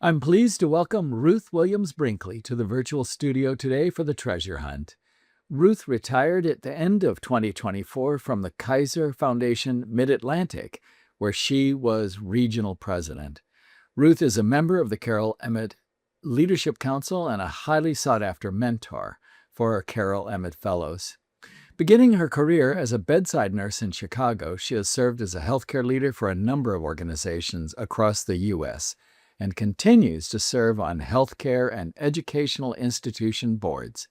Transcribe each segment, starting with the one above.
I'm pleased to welcome Ruth Williams-Brinkley to the virtual studio today for the Treasure Hunt. Ruth retired at the end of 2024 from the Kaiser Foundation Mid-Atlantic, where she was regional president. Ruth is a member of the Carol Emmott Leadership Council and a highly sought-after mentor for Carol Emmott Fellows. Beginning her career as a bedside nurse in Chicago, she has served as a healthcare leader for a number of organizations across the U.S. and continues to serve on healthcare and educational institution boards.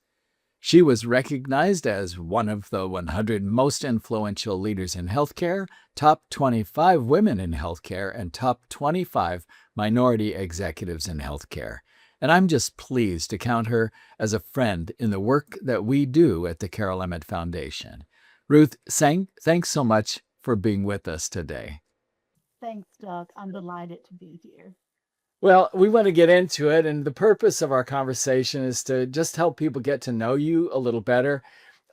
She was recognized as one of the 100 most influential leaders in healthcare, top 25 women in healthcare, and top 25 minority executives in healthcare. And I'm just pleased to count her as a friend in the work that we do at the Carol Emmott Foundation. Ruth, thanks so much for being with us today. Thanks, Doug. I'm delighted to be here. Well, we want to get into it, and the purpose of our conversation is to just help people get to know you a little better.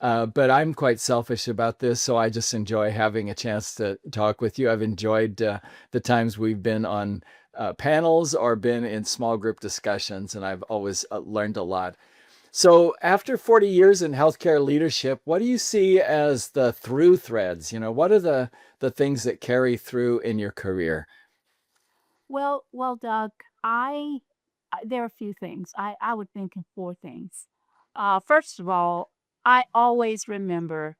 But I'm quite selfish about this, so I just enjoy having a chance to talk with you. I've enjoyed the times we've been on panels or been in small group discussions, and I've always learned a lot. So after 40 years in healthcare leadership, what do you see as the through threads? What are the things that carry through in your career? Well, Doug, there are a few things. I would think of four things. First of all, I always remember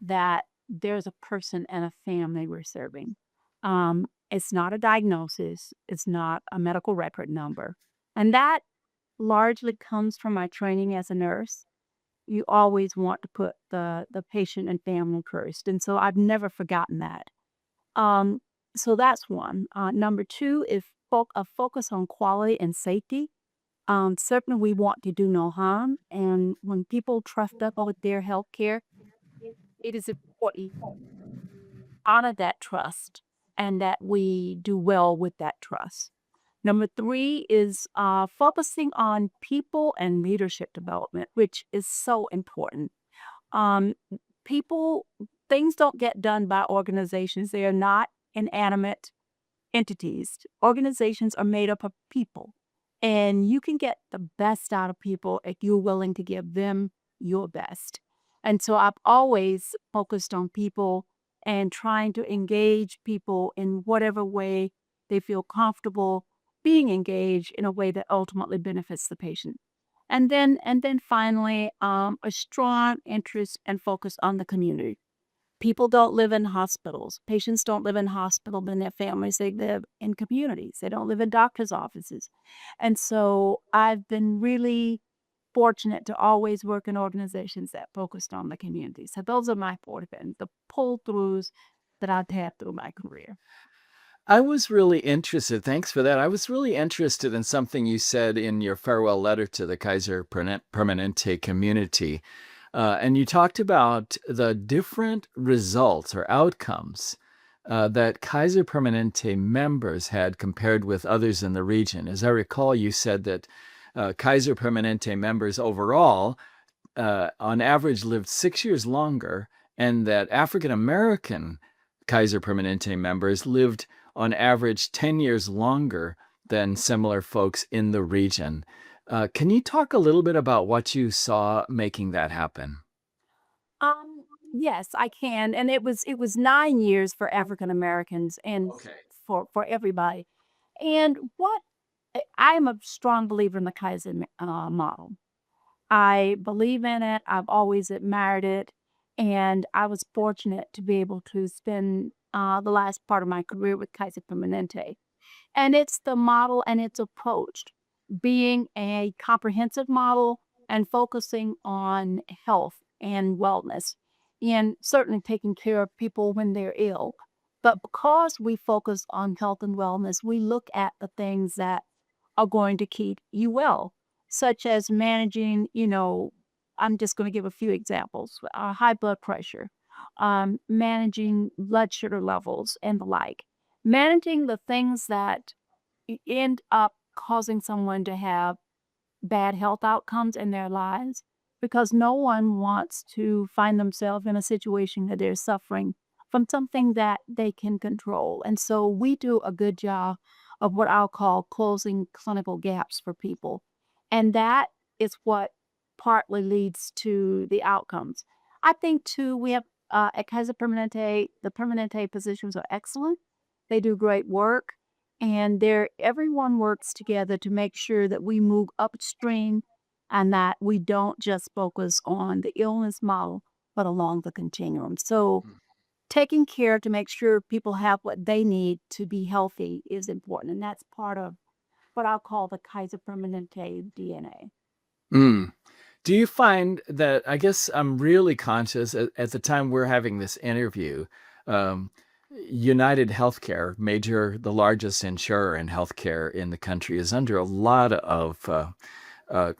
that there's a person and a family we're serving. It's not a diagnosis. It's not a medical record number, and that largely comes from my training as a nurse. You always want to put the patient and family first, and so I've never forgotten that. Um, so that's one. Number two is a focus on quality and safety. Certainly, we want to do no harm, and when people trust us with their health care, it is important to honor that trust and that we do well with that trust. Number three is focusing on people and leadership development, which is so important. Um, people, things don't get done by organizations. They are not inanimate entities. Organizations are made up of people, and you can get the best out of people if you're willing to give them your best. And so I've always focused on people and trying to engage people in whatever way they feel comfortable being engaged in a way that ultimately benefits the patient. And then finally, a strong interest and focus on the community. People don't live in hospitals. Patients don't live in hospitals and their families. They live in communities. They don't live in doctor's offices. And so I've been really fortunate to always work in organizations that focused on the community. So those are my four things, the pull-throughs that I've had through my career. I was really interested. Thanks for that. I was really interested in something you said in your farewell letter to the Kaiser Permanente community. And you talked about the different results or outcomes that Kaiser Permanente members had compared with others in the region. As I recall, you said that Kaiser Permanente members overall, on average, lived 6 years longer, and that African American Kaiser Permanente members lived on average 10 years longer than similar folks in the region. Can you talk a little bit about what you saw making that happen? Yes, I can. And it was 9 years for African Americans and Okay. for everybody. And I am a strong believer in the Kaizen model. I believe in it. I've always admired it. And I was fortunate to be able to spend the last part of my career with Kaiser Permanente. And it's the model and its approach being a comprehensive model and focusing on health and wellness and certainly taking care of people when they're ill. But because we focus on health and wellness, we look at the things that are going to keep you well, such as managing, I'm just going to give a few examples high blood pressure, managing blood sugar levels, and the like. Managing the things that end up causing someone to have bad health outcomes in their lives because no one wants to find themselves in a situation that they're suffering from something that they can control. And so we do a good job of what I'll call closing clinical gaps for people. And that is what partly leads to the outcomes. I think too, we have at Kaiser Permanente, the Permanente positions are excellent. They do great work, and everyone works together to make sure that we move upstream and that we don't just focus on the illness model, but along the continuum. So taking care to make sure people have what they need to be healthy is important, and that's part of what I'll call the Kaiser Permanente DNA. Mm. Do you find that, I guess I'm really conscious at the time we're having this interview, um, United Healthcare, the largest insurer in healthcare in the country, is under a lot of uh,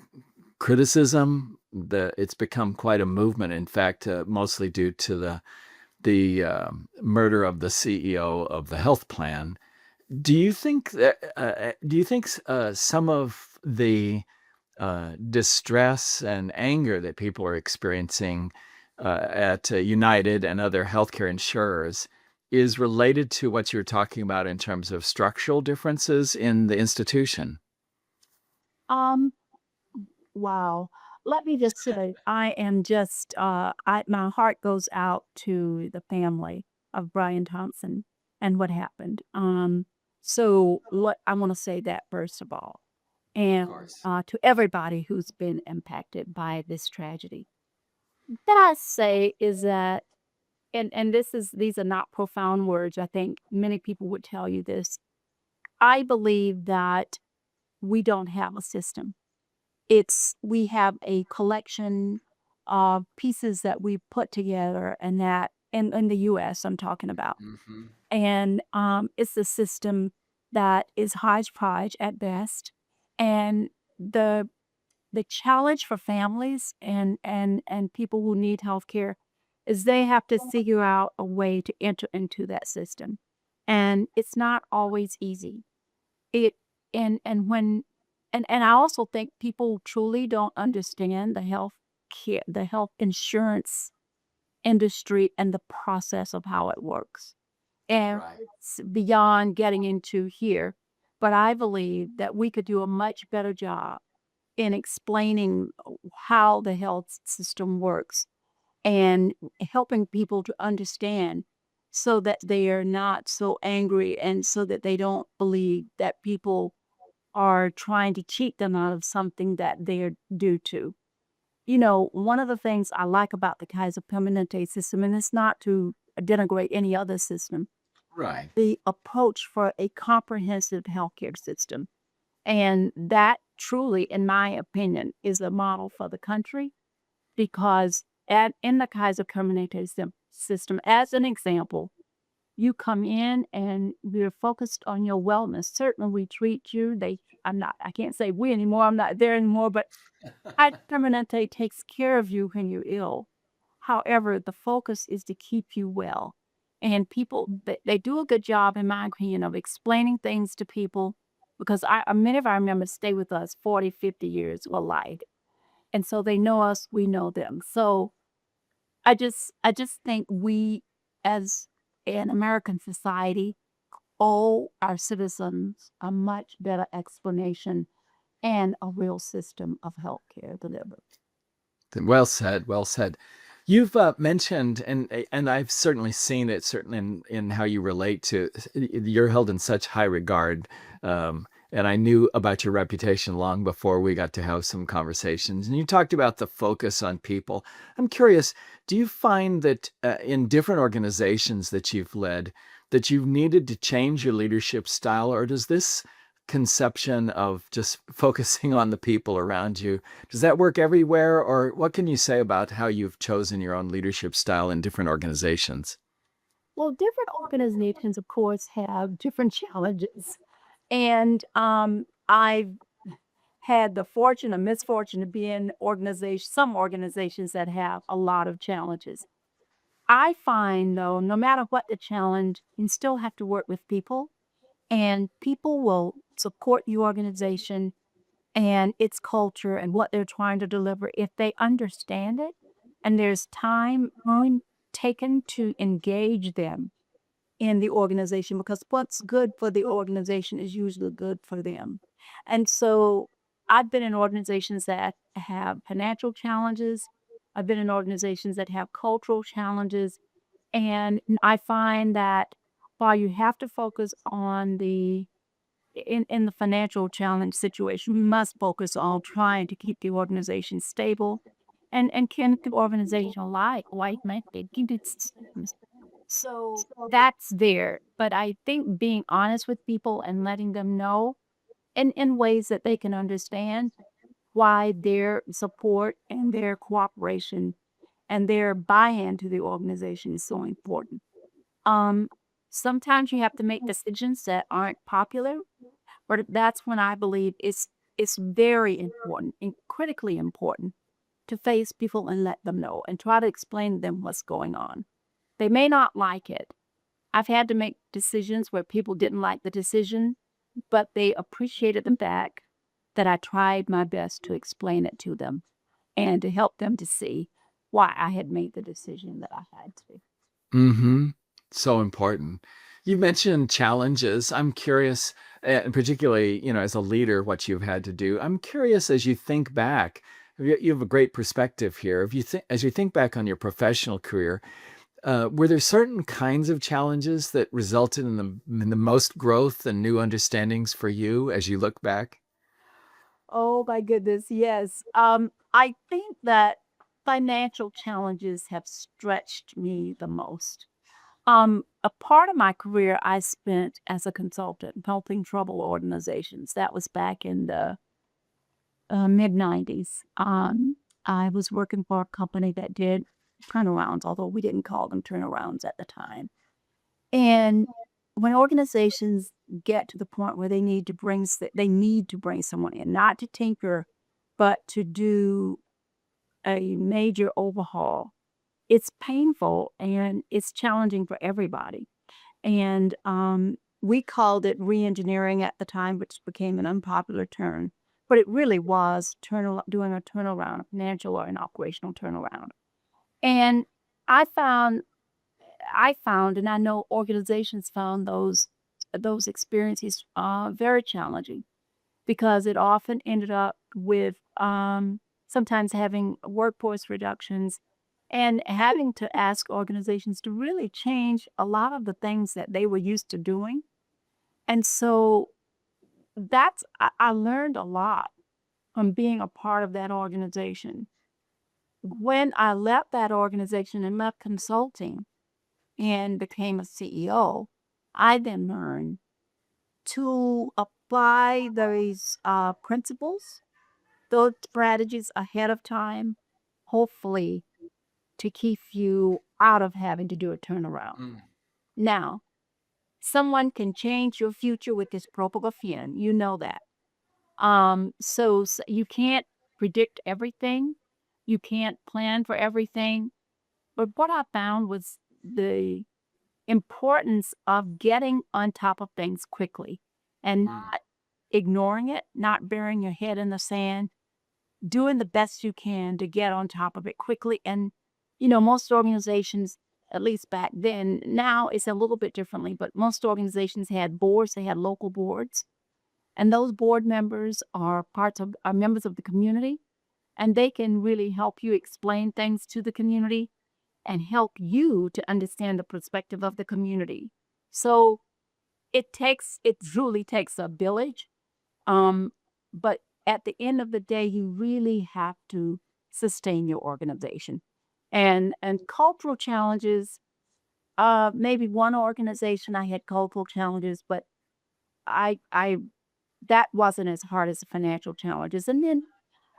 criticism. It's become quite a movement, in fact, mostly due to the murder of the CEO of the health plan. Do you think some of the distress and anger that people are experiencing at United and other healthcare insurers is related to what you're talking about in terms of structural differences in the institution? Um, wow. Let me just say, I am just, my heart goes out to the family of Brian Thompson and what happened. So what I want to say that first of all, Of and course. to everybody who's been impacted by this tragedy. That I say is that, and these are not profound words. I think many people would tell you this. I believe that we don't have a system. We have a collection of pieces that we put together, and that in the US I'm talking about. Hmm. And it's a system that is hodgepodge at best. And the the challenge for families and people who need health care is they have to figure out a way to enter into that system. And it's not always easy. It and when and I also think people truly don't understand the health insurance industry and the process of how it works. And Right. it's beyond getting into here. But I believe that we could do a much better job in explaining how the health system works and helping people to understand so that they are not so angry and so that they don't believe that people are trying to cheat them out of something that they're due to. One of the things I like about the Kaiser Permanente system, and it's not to denigrate any other system, Right. the approach for a comprehensive healthcare system. And that truly, in my opinion, is a model for the country because in the Kaiser Permanente system, as an example, you come in and we're focused on your wellness. Certainly, we treat you. I can't say we anymore. I'm not there anymore, but Kaiser Permanente takes care of you when you're ill. However, the focus is to keep you well. And people, they do a good job, in my opinion, of explaining things to people because many of our members stay with us 40, 50 years or life. And so they know us, we know them. So I just think we, as an American society, owe our citizens a much better explanation and a real system of healthcare delivered. Well said. Well said. You've mentioned, and I've certainly seen it, certainly in how you relate to. You're held in such high regard, and I knew about your reputation long before we got to have some conversations. And you talked about the focus on people. I'm curious, do you find that in different organizations that you've led, that you've needed to change your leadership style, or does this conception of just focusing on the people around you, does that work everywhere? Or what can you say about how you've chosen your own leadership style in different organizations? Well, different organizations, of course, have different challenges. And I've had the fortune or misfortune to be in some organizations that have a lot of challenges. I find, though, no matter what the challenge, you still have to work with people, and people will support your organization and its culture and what they're trying to deliver if they understand it and there's time taken to engage them in the organization, because what's good for the organization is usually good for them. And so I've been in organizations that have financial challenges. I've been in organizations that have cultural challenges. And I find that while you have to focus on in the financial challenge situation, we must focus on trying to keep the organization stable and keep the organization alive, like-minded, keep it systems. So that's there. But I think being honest with people and letting them know in ways that they can understand why their support and their cooperation and their buy-in to the organization is so important. Um, Sometimes you have to make decisions that aren't popular, but that's when I believe it's very important and critically important to face people and let them know and try to explain to them what's going on. They may not like it. I've had to make decisions where people didn't like the decision, but they appreciated the fact that I tried my best to explain it to them and to help them to see why I had made the decision that I had to. Mm-hmm. So important. You mentioned challenges. I'm curious, and particularly, as a leader, what you've had to do. I'm curious as you think back. You have a great perspective here. If you think, as you think back on your professional career, were there certain kinds of challenges that resulted in the most growth and new understandings for you as you look back? Oh my goodness, yes. I think that financial challenges have stretched me the most. A part of my career I spent as a consultant helping troubled organizations. That was back in the mid 90s. I was working for a company that did turnarounds, although we didn't call them turnarounds at the time. And when organizations get to the point where they need to bring someone in, not to tinker, but to do a major overhaul, it's painful and it's challenging for everybody. And we called it reengineering at the time, which became an unpopular term, but it really was doing a turnaround, a financial or an operational turnaround. And I found and I know organizations found those experiences very challenging because it often ended up with sometimes having workforce reductions and having to ask organizations to really change a lot of the things that they were used to doing. And so I learned a lot from being a part of that organization. When I left that organization and left consulting and became a CEO, I then learned to apply those principles, those strategies ahead of time, hopefully to keep you out of having to do a turnaround. Mm. Now, someone can change your future with this stroke of a pen. You know that. So you can't predict everything. You can't plan for everything. But what I found was the importance of getting on top of things quickly and not ignoring it, not burying your head in the sand, doing the best you can to get on top of it quickly. And, most organizations, at least back then, now it's a little bit differently, but most organizations had boards, they had local boards. And those board members are members of the community, and they can really help you explain things to the community and help you to understand the perspective of the community. So it truly takes a village. But at the end of the day, you really have to sustain your organization. And cultural challenges, maybe one organization I had cultural challenges, but I that wasn't as hard as the financial challenges. And then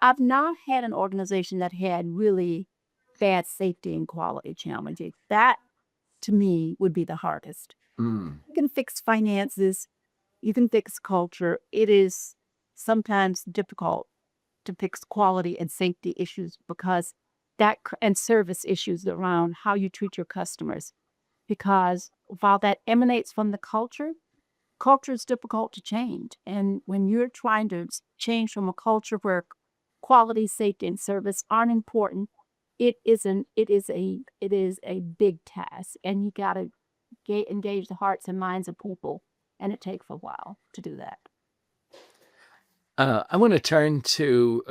I've not had an organization that had really bad safety and quality challenges. That to me would be the hardest. Mm. You can fix finances, you can fix culture. It is sometimes difficult to fix quality and safety issues because and service issues around how you treat your customers. Because while that emanates from the culture is difficult to change. And when you're trying to change from a culture where quality, safety, and service aren't important, it is a big task. And you gotta engage the hearts and minds of people, and it takes a while to do that. I want to turn to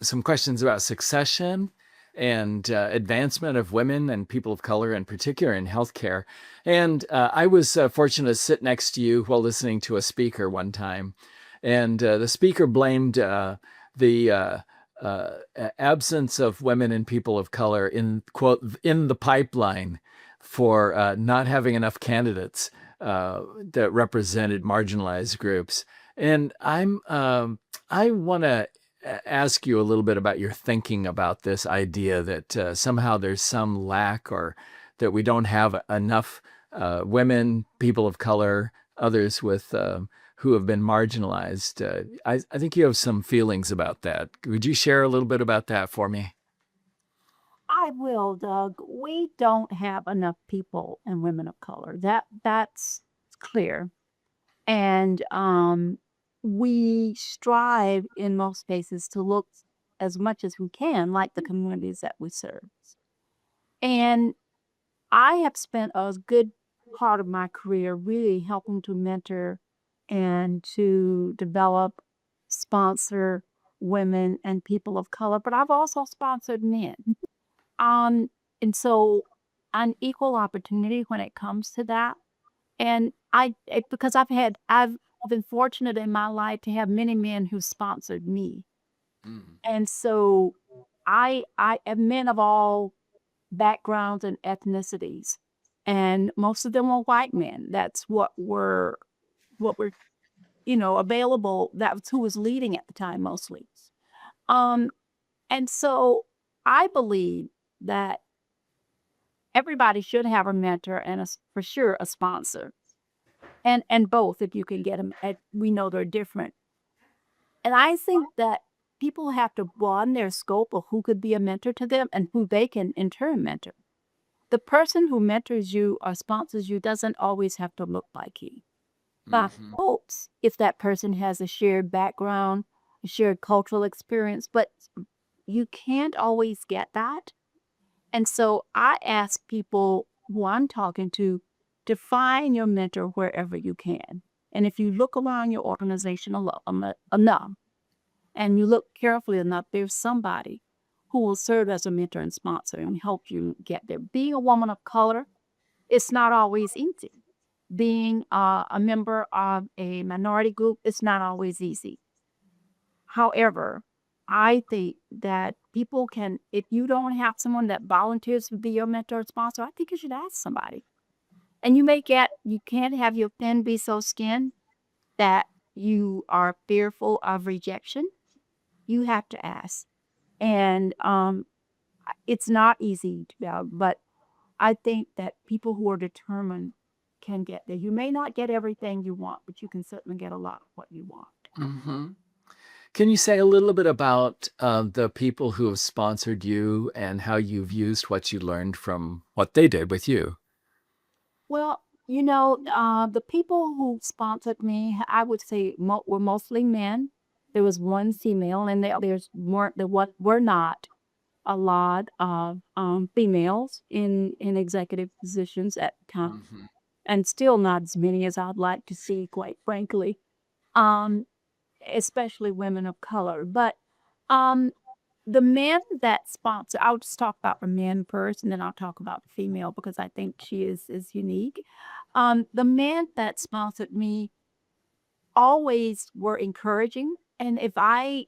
some questions about succession and advancement of women and people of color in particular in healthcare. And I was fortunate to sit next to you while listening to a speaker one time. And the speaker blamed the absence of women and people of color in, quote, in the pipeline for not having enough candidates that represented marginalized groups. And I want to ask you a little bit about your thinking about this idea that somehow there's some lack or that we don't have enough women, people of color, others with who have been marginalized. I think you have some feelings about that. Would you share a little bit about that for me? I will, Doug. We don't have enough people and women of color. That's clear. And we strive in most cases to look as much as we can like the communities that we serve. And I have spent a good part of my career really helping to mentor and to develop, sponsor women and people of color, but I've also sponsored men. Um, and so an equal opportunity when it comes to that. And because I've been fortunate in my life to have many men who sponsored me. Mm. And so I have men of all backgrounds and ethnicities, and most of them were white men. That's what were available. That's who was leading at the time mostly. Um, and so I believe that everybody should have a mentor and for sure a sponsor, and both if you can get them. We know they're different, and I think that people have to broaden their scope of who could be a mentor to them and who they can in turn mentor. The person who mentors you or sponsors you doesn't always have to look like you. But hopes if that person has a shared background, a shared cultural experience, but you can't always get that. And so I ask people who I'm talking to find your mentor wherever you can. And if you look around your organization enough and you look carefully enough, there's somebody who will serve as a mentor and sponsor and help you get there. Being a woman of color, it's not always easy. Being a member of a minority group, it's not always easy. However, I think that people can, if you don't have someone that volunteers to be your mentor or sponsor, I think you should ask somebody. And you can't have your thin be so skinned that you are fearful of rejection. You have to ask. And it's not easy to do, but I think that people who are determined can get there. You may not get everything you want, but you can certainly get a lot of what you want. Mm-hmm. Can you say a little bit about the people who have sponsored you and how you've used what you learned from what they did with you? Well, the people who sponsored me, I would say were mostly men. There was one female, and there were not a lot of females in executive positions at the time, Mm-hmm. and still not as many as I'd like to see, quite frankly. Um, Especially women of color. But um, the men that sponsor, I'll just talk about the men first, and then I'll talk about the female because I think she is unique. The men that sponsored me always were encouraging, and if I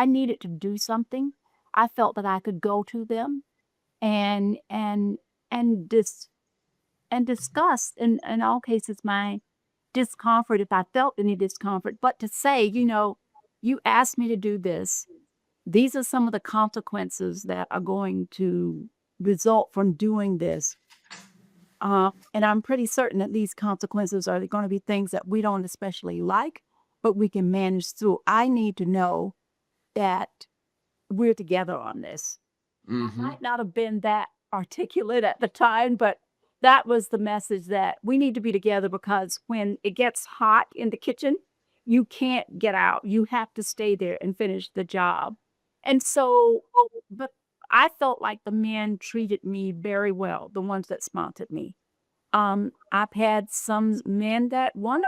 needed to do something, I felt that I could go to them and and and dis and discuss in all cases my discomfort if I felt any discomfort, but to say, you asked me to do this. These are some of the consequences that are going to result from doing this. And I'm pretty certain that these consequences are going to be things that we don't especially like, but we can manage through. I need to know that we're together on this. I Mm-hmm. might not have been that articulate at the time, but that was the message that we need to be together because when it gets hot in the kitchen, you can't get out. You have to stay there and finish the job. And so, but I felt like the men treated me very well, the ones that sponsored me. I've had some men that weren't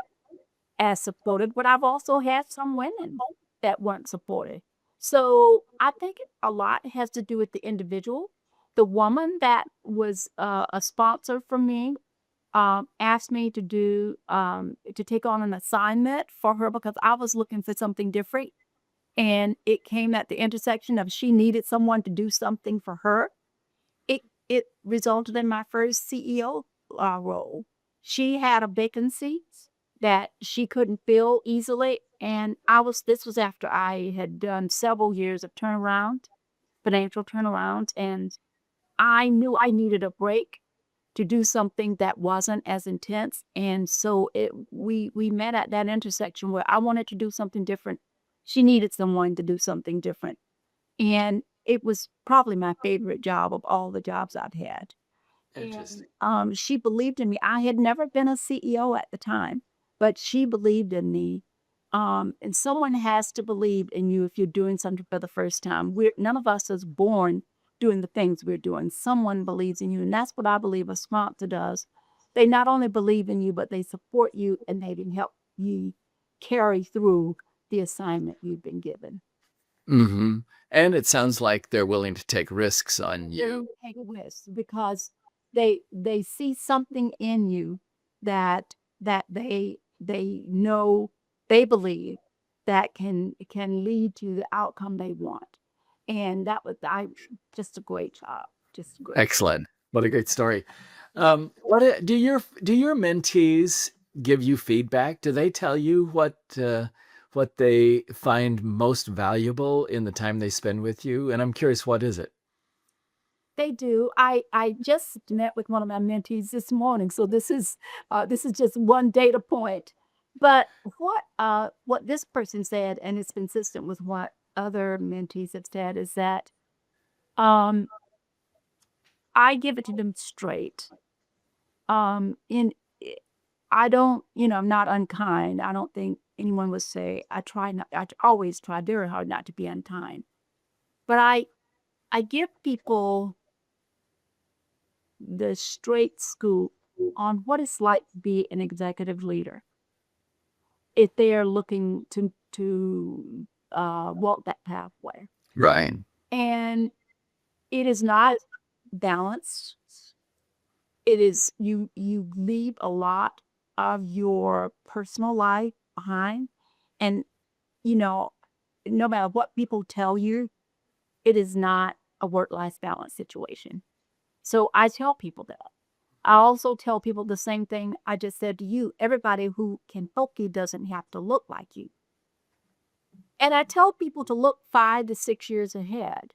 as supported, but I've also had some women that weren't supported. So I think a lot has to do with the individual. The woman that was a sponsor for me asked me to take on an assignment for her because I was looking for something different. And it came at the intersection of she needed someone to do something for her. It resulted in my first CEO role. She had a vacancy that she couldn't fill easily, and this was after I had done several years of financial turnaround, and I knew I needed a break to do something that wasn't as intense. And so we met at that intersection where I wanted to do something different. She needed someone to do something different. And it was probably my favorite job of all the jobs I've had. Interesting. And she believed in me. I had never been a CEO at the time, but she believed in me. And someone has to believe in you if you're doing something for the first time. None of us is born doing the things we're doing. Someone believes in you, and that's what I believe a sponsor does. They not only believe in you, but they support you and they can help you carry through the assignment you've been given. Mm-hmm. And it sounds like they're willing to take risks on They you. take risks because they see something in you that they know, they believe that can lead to the outcome they want. And that was just a great job. Just a great. Excellent. What a great story. Do your mentees give you feedback? Do they tell you what they find most valuable in the time they spend with you? And I'm curious, what is it? They do. I just met with one of my mentees this morning, so this is just one data point. But what this person said, and it's consistent with what other mentees have said, is that um, I give it to them straight. In I don't, I'm not unkind. I don't think anyone would say I try not. I always try very hard not to be unkind. But I give people the straight scoop on what it's like to be an executive leader if they are looking to walk that pathway. Right. And it is not balanced. It is you leave a lot of your personal life behind, and you know, no matter what people tell you, it is not a work-life balance situation. So I tell people that. I also tell people the same thing I just said to you. Everybody who can help you doesn't have to look like you. And I tell people to look 5 to 6 years ahead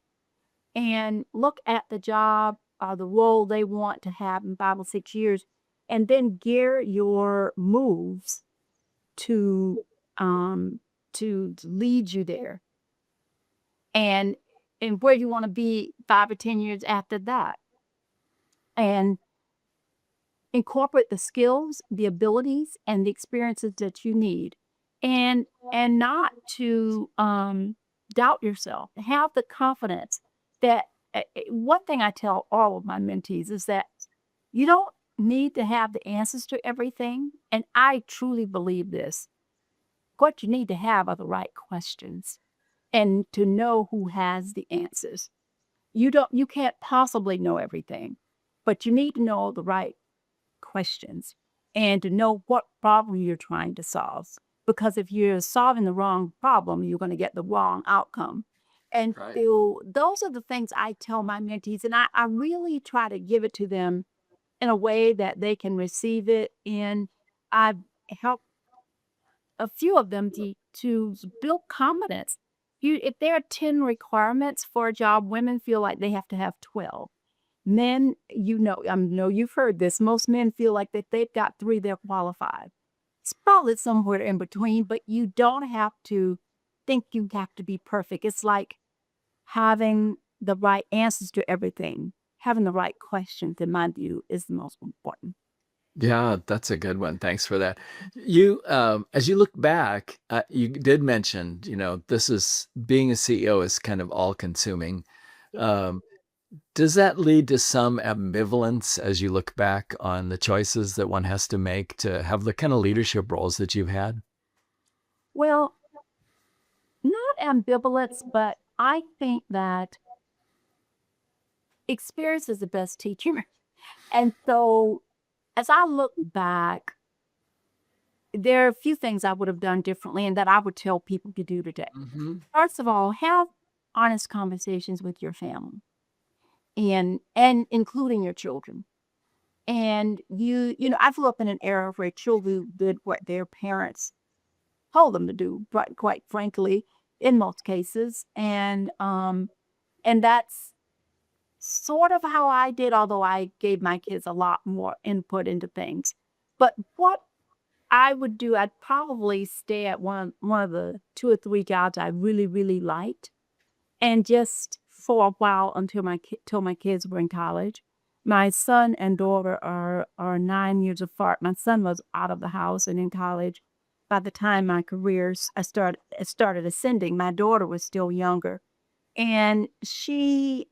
and look at the job or the role they want to have in 5 or 6 years, and then gear your moves to um, to lead you there, and where you want to be 5 or 10 years after that, and incorporate the skills, the abilities, and the experiences that you need, and not to doubt yourself. Have the confidence that one thing I tell all of my mentees is that you don't need to have the answers to everything, and I truly believe this. What you need to have are the right questions, and to know who has the answers. You can't possibly know everything, but you need to know the right questions and to know what problem you're trying to solve. Because if you're solving the wrong problem, you're going to get the wrong outcome. And Right. so those are the things I tell my mentees, and I really try to give it to them in a way that they can receive it. And I've helped a few of them to build confidence. If there are 10 requirements for a job, women feel like they have to have 12. Men, I know you've heard this. Most men feel like that they've got 3, they're qualified. It's probably somewhere in between, but you don't have to think you have to be perfect. It's like having the right answers to everything, having the right questions, in my view, is the most important. Yeah, that's a good one. Thanks for that. You, as you look back, you did mention, this is being a CEO is kind of all consuming. Um, Does that lead to some ambivalence as you look back on the choices that one has to make to have the kind of leadership roles that you've had? Well, not ambivalence, but I think that experience is the best teacher. And so as I look back, there are a few things I would have done differently and that I would tell people to do today. Hmm. First of all, have honest conversations with your family and including your children. And I grew up in an era where children did what their parents told them to do, but quite frankly, in most cases. And that's sort of how I did, although I gave my kids a lot more input into things. But what I would do, I'd probably stay at one of the 2 or 3 jobs I really, really liked, and just for a while until till my kids were in college. My son and daughter are 9 years apart. My son was out of the house and in college by the time my careers it started ascending. My daughter was still younger, and she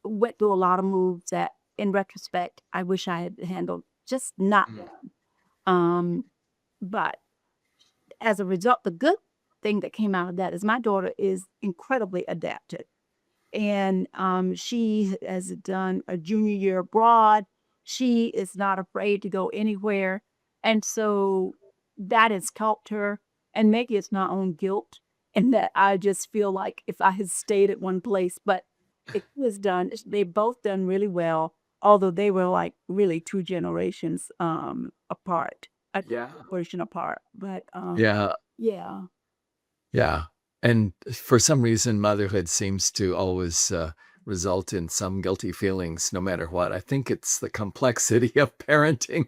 went through a lot of moves that, in retrospect, I wish I had handled just not. Um, but as a result, the good thing that came out of that is my daughter is incredibly adapted. And she has done a junior year abroad. She is not afraid to go anywhere. And so that has helped her. And maybe it's my own guilt, and that I just feel like if I had stayed at one place, but it was done, they both done really well, although they were like really 2 generations apart, a Yeah. version apart. But Yeah. yeah. Yeah. And for some reason, motherhood seems to always result in some guilty feelings, no matter what. I think it's the complexity of parenting.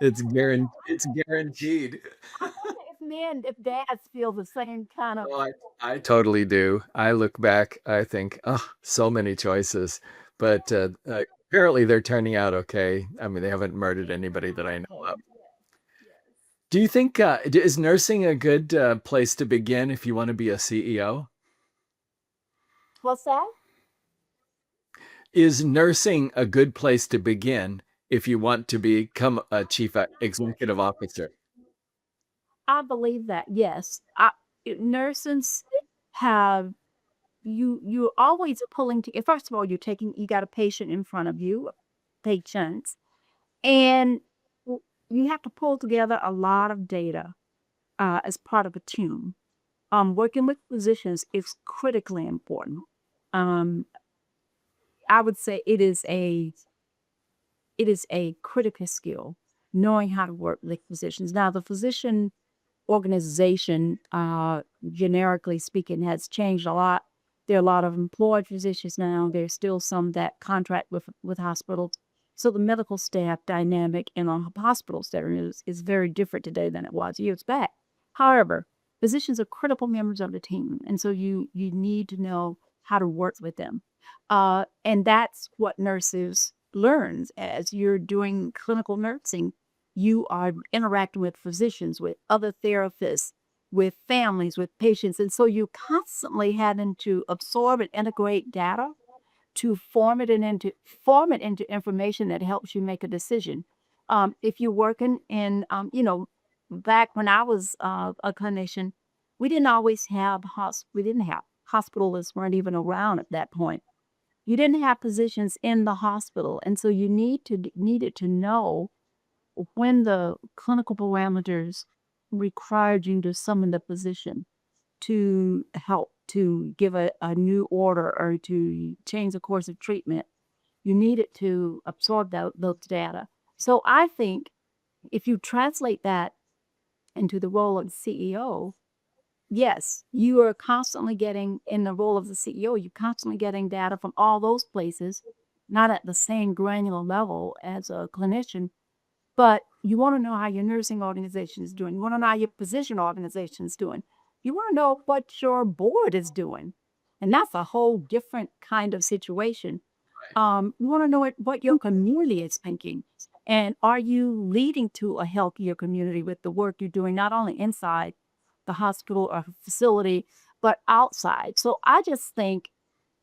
It's guaranteed. I wonder if dads feel the same kind of. Oh, I totally do. I look back, I think, oh, so many choices, but apparently they're turning out okay. I mean, they haven't murdered anybody that I know of. Yes. Do you think is nursing a good place to begin if you want to be a CEO? What's that? Is nursing a good place to begin if you want to become a chief executive officer? I believe that, yes. Nurses have you're always pulling to first of all, you got a patient in front of you, patients, and you have to pull together a lot of data as part of a team. Working with physicians is critically important. Um, I would say it is a critical skill, knowing how to work with physicians. Now, the physician organization, generically speaking, has changed a lot. There are a lot of employed physicians now. There's still some that contract with hospitals. So the medical staff dynamic in a hospital setting is very different today than it was years back. However, physicians are critical members of the team, and so you need to know how to work with them. And that's what nurses learns as you're doing clinical nursing. You are interacting with physicians, with other therapists, with families, with patients. And so you constantly having to absorb and integrate data to form it into information that helps you make a decision. If you're working in, back when I was a clinician, we didn't have hospitalists weren't even around at that point. You didn't have physicians in the hospital, and so you needed to know when the clinical parameters required you to summon the physician to help to give a new order or to change the course of treatment, you needed to absorb those data. So I think if you translate that into the role of the CEO, yes, you are constantly getting in the role of the CEO, you're constantly getting data from all those places, not at the same granular level as a clinician, but you want to know how your nursing organization is doing. You want to know how your physician organization is doing. You want to know what your board is doing. And that's a whole different kind of situation. You want to know what your community is thinking. And are you leading to a healthier community with the work you're doing, not only inside the hospital or facility, but outside? So I just think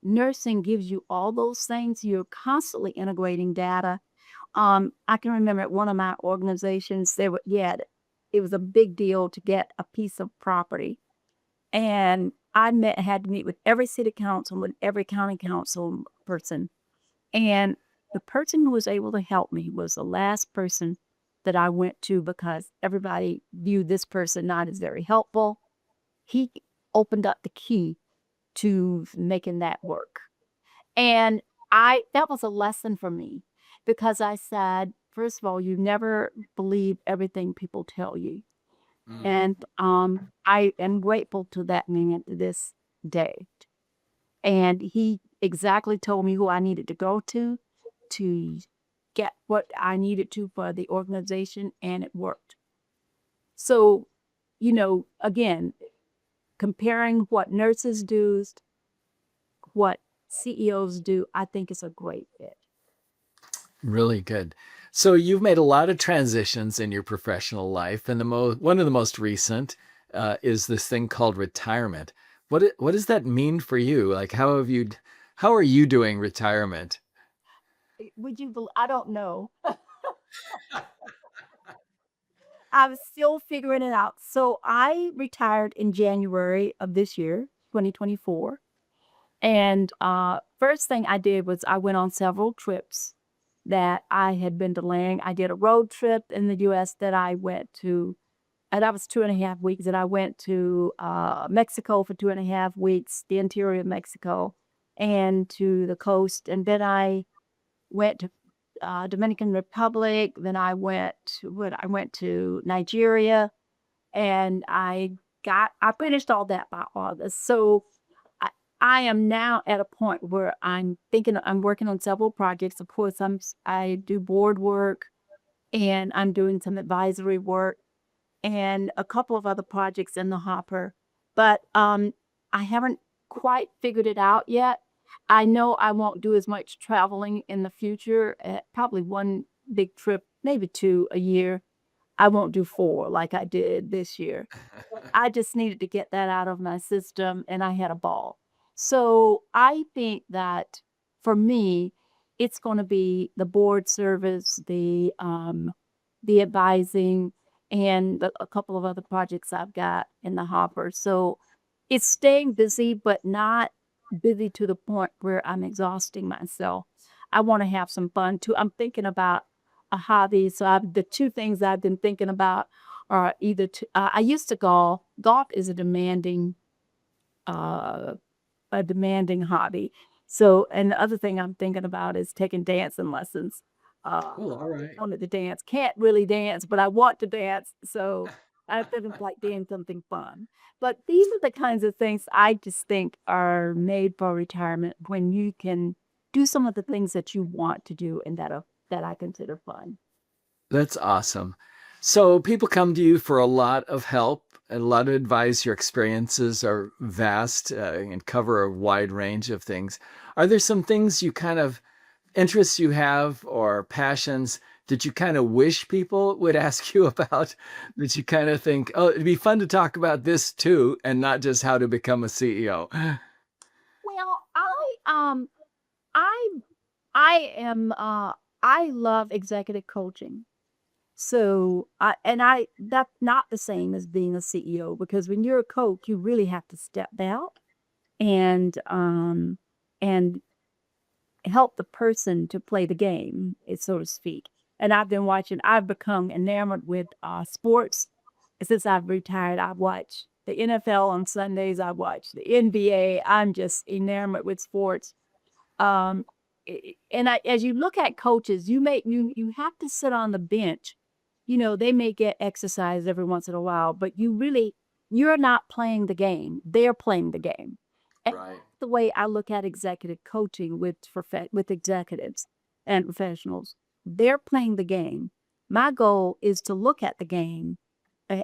nursing gives you all those things. You're constantly integrating data. I can remember at one of my organizations, it was a big deal to get a piece of property. And had to meet with every city council, with every county council person. And the person who was able to help me was the last person that I went to because everybody viewed this person not as very helpful. He opened up the key to making that work. And that was a lesson for me because I said, first of all, you never believe everything people tell you. And I am grateful to that man to this day. And he exactly told me who I needed to go to get what I needed to for the organization, and it worked. So, again, comparing what nurses do, what CEOs do, I think is a great fit. Really good. So you've made a lot of transitions in your professional life, and one of the most recent is this thing called retirement. What does that mean for you? Like, how are you doing retirement? I don't know. I'm still figuring it out. So I retired in January of this year, 2024. And first thing I did was I went on several trips that I had been delaying. I did a road trip in the US that I went to, and that was 2.5 weeks. And I went to Mexico for 2.5 weeks, the interior of Mexico, and to the coast. And then I went to Dominican Republic. Then I went to Nigeria, and I finished all that by August. So I am now at a point where I'm working on several projects. Of course, I do board work, and I'm doing some advisory work and a couple of other projects in the hopper. But I haven't quite figured it out yet. I know I won't do as much traveling in the future, probably one big trip, maybe two a year. I won't do 4 like I did this year. I just needed to get that out of my system, and I had a ball. So I think that for me, it's going to be the board service, the advising, and a couple of other projects I've got in the hopper. So it's staying busy, but not busy to the point where I'm exhausting myself. I want to have some fun too. I'm thinking about a hobby. So the two things I've been thinking about are either I used to golf. Golf is uh, a demanding hobby. So, and the other thing I'm thinking about is taking dancing lessons. Oh, all right. I wanted to dance. Can't really dance, but I want to dance. So I think it's like doing something fun. But these are the kinds of things I just think are made for retirement when you can do some of the things that you want to do and that I consider fun. That's awesome. So people come to you for a lot of help, a lot of advice. Your experiences are vast and cover a wide range of things. Are there some things interests you have or passions that you kind of wish people would ask you about, that you kind of think, oh, it'd be fun to talk about this too, and not just how to become a CEO? Well, I I am I love executive coaching. So that's not the same as being a CEO because when you're a coach, you really have to step out and and help the person to play the game, so to speak. And I've become enamored with sports. Since I've retired, I've watched the NFL on Sundays, I've watched the NBA. I'm just enamored with sports. Um, as you look at coaches, you have to sit on the bench. They may get exercise every once in a while, but you're not playing the game. They're playing the game. And Right. that's the way I look at executive coaching with executives and professionals. They're playing the game. My goal is to look at the game.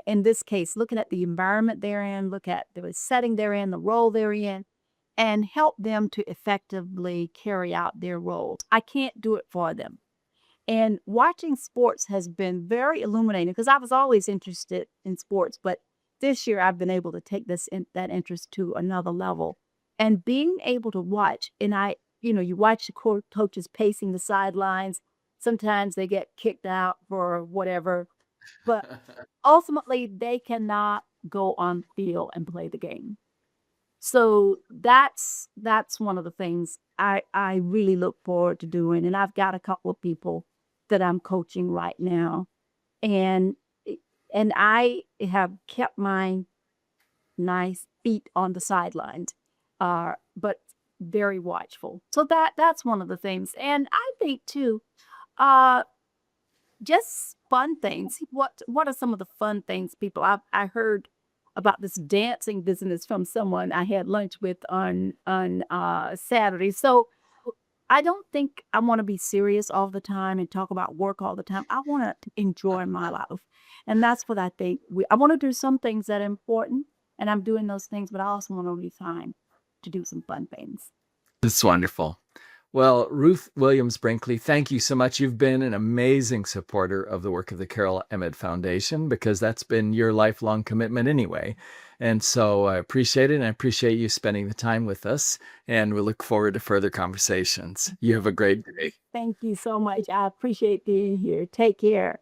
In this case, looking at the environment they're in, look at the setting they're in, the role they're in, and help them to effectively carry out their roles. I can't do it for them. And watching sports has been very illuminating because I was always interested in sports, but this year I've been able to take that interest to another level. And being able to watch, and you watch the coaches pacing the sidelines. Sometimes they get kicked out for whatever, but ultimately they cannot go on field and play the game. So that's one of the things I really look forward to doing, and I've got a couple of people that I'm coaching right now, and and I have kept my nice feet on the sidelines, but very watchful. So that's one of the things, and I think too, uh, just fun things. What are some of the fun things people I heard about this dancing business from someone I had lunch with on Saturday. So I don't think I want to be serious all the time and talk about work all the time. I want to enjoy my life. And that's what I think. I want to do some things that are important, and I'm doing those things, but I also want to leave time to do some fun things. That's wonderful. Well, Ruth Williams-Brinkley, thank you so much. You've been an amazing supporter of the work of the Carol Emmott Foundation, because that's been your lifelong commitment anyway. And so I appreciate it, and I appreciate you spending the time with us, and we look forward to further conversations. You have a great day. Thank you so much. I appreciate being here. Take care.